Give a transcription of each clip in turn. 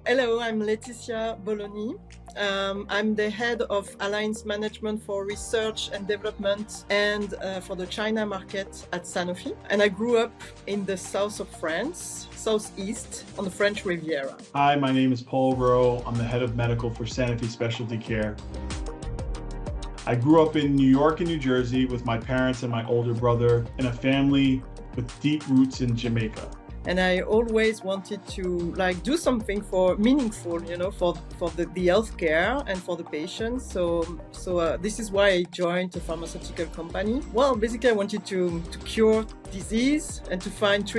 Hello, I'm Laetitia Bologni. I'm the head of Alliance Management for Research and Development and for the China market at Sanofi. And I grew up in the south of France, southeast, on the French Riviera. Hi, my name is Paul Hudson. I'm the head of medical for Sanofi Specialty Care. I grew up in New York and New Jersey with my parents and my older brother in a family with deep roots in Jamaica. And I always wanted to do something meaningful, for the healthcare and for the patients. So this is why I joined a pharmaceutical company. Well, basically I wanted to cure disease and to find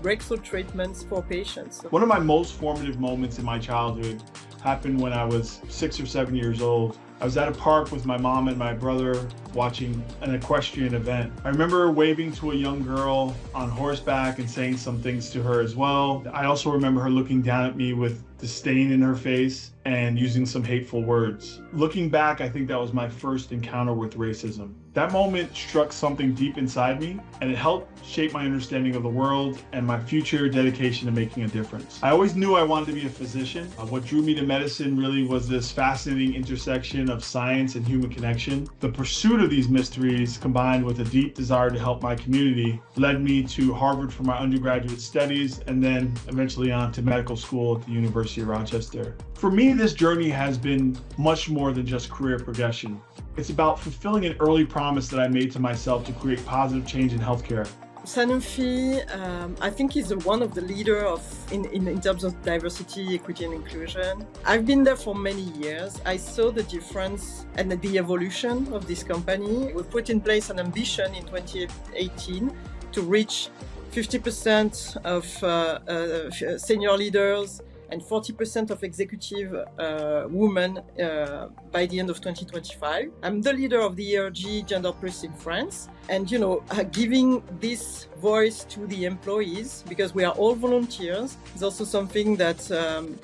breakthrough treatments for patients. One of my most formative moments in my childhood happened when I was 6 or 7 years old. I was at a park with my mom and my brother watching an equestrian event. I remember waving to a young girl on horseback and saying some things to her as well. I also remember her looking down at me with disdain in her face and using some hateful words. Looking back, I think that was my first encounter with racism. That moment struck something deep inside me, and it helped shape my understanding of the world and my future dedication to making a difference. I always knew I wanted to be a physician. What drew me to medicine really was this fascinating intersection of science and human connection. The pursuit of these mysteries, combined with a deep desire to help my community, led me to Harvard for my undergraduate studies and then eventually on to medical school at the University of Rochester. For me, this journey has been much more than just career progression. It's about fulfilling an early promise that I made to myself to create positive change in healthcare. Sanofi, I think, is one of the leaders in terms of diversity, equity, and inclusion. I've been there for many years. I saw the difference and the evolution of this company. We put in place an ambition in 2018 to reach 50% of senior leaders and 40% of executive women by the end of 2025. I'm the leader of the ERG Gender Plus in France. And, giving this voice to the employees, because we are all volunteers, is also something that,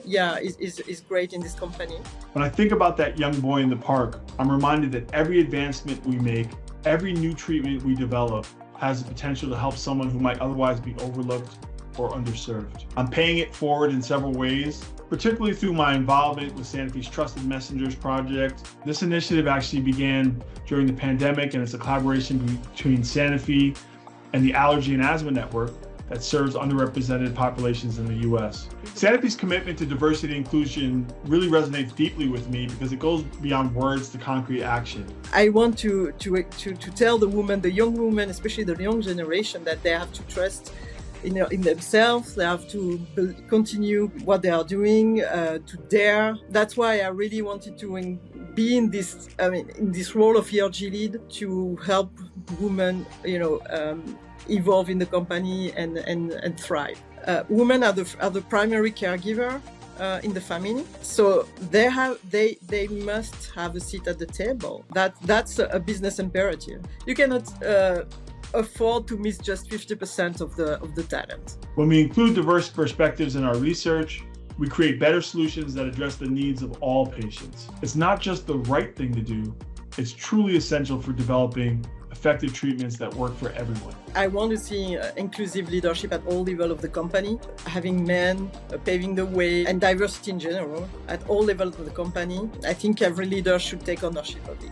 is great in this company. When I think about that young boy in the park, I'm reminded that every advancement we make, every new treatment we develop, has the potential to help someone who might otherwise be overlooked or underserved. I'm paying it forward in several ways, particularly through my involvement with Sanofi's Trusted Messengers project. This initiative actually began during the pandemic, and it's a collaboration between Sanofi and the Allergy and Asthma Network that serves underrepresented populations in the US. Sanofi's commitment to diversity and inclusion really resonates deeply with me because it goes beyond words to concrete action. I want to tell the young women, especially the young generation, that they have to trust in themselves. They have to continue what they are doing, to dare. That's why I really wanted to be in this role of ERG lead to help women, evolve in the company and thrive. Women are the primary caregiver in the family, so they must have a seat at the table. That's a business imperative. You cannot afford to miss just 50% of the talent. When we include diverse perspectives in our research, we create better solutions that address the needs of all patients. It's not just the right thing to do, it's truly essential for developing effective treatments that work for everyone. I want to see inclusive leadership at all levels of the company, having men paving the way, and diversity in general at all levels of the company. I think every leader should take ownership of it.